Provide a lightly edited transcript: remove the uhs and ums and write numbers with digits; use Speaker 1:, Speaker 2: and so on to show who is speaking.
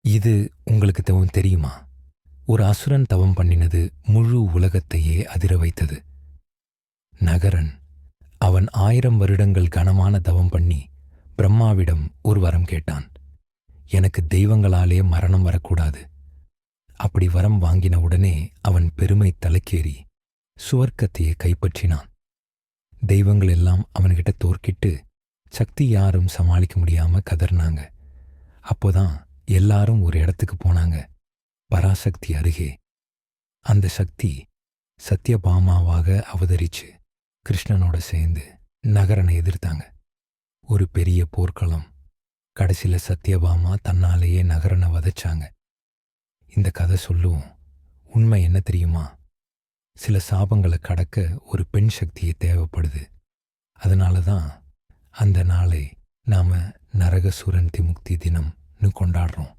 Speaker 1: இது உங்களுக்கு தெரியுமா? ஒரு அசுரன் தவம் பண்ணினது முழு உலகத்தையே அதிர வைத்தது. நகரன் அவன் 1000 வருடங்கள் கனமான தவம் பண்ணி பிரம்மாவிடம் ஒரு வரம் கேட்டான். எனக்கு தெய்வங்களாலே மரணம் வரக்கூடாது. அப்படி வரம் வாங்கின உடனே அவன் பெருமை தலைக்கேறி சுவர்க்கத்தையே கைப்பற்றினான். தெய்வங்கள் எல்லாம் அவன்கிட்ட தோற்கிட்டு சக்தி யாரும் சமாளிக்க முடியாம கதறினாங்க. அப்போதான் எல்லாரும் ஒரு இடத்துக்கு போனாங்க, பராசக்தி அருகே. அந்த சக்தி சத்யபாமாவாக அவதரிச்சு கிருஷ்ணனோட சேர்ந்து நகரனை எதிர்த்தாங்க. ஒரு பெரிய போர்க்களம். கடைசியில சத்யபாமா தன்னாலேயே நகரனை வதைச்சாங்க. இந்த கதை சொல்லும் உண்மை என்ன தெரியுமா? சில சாபங்களை கடக்க ஒரு பெண் சக்தியே தேவைப்படுது. அதனால தான் அந்த நாளை நாம நரகசுரன் திமுக்தி தினம்னு கொண்டாடுறோம்.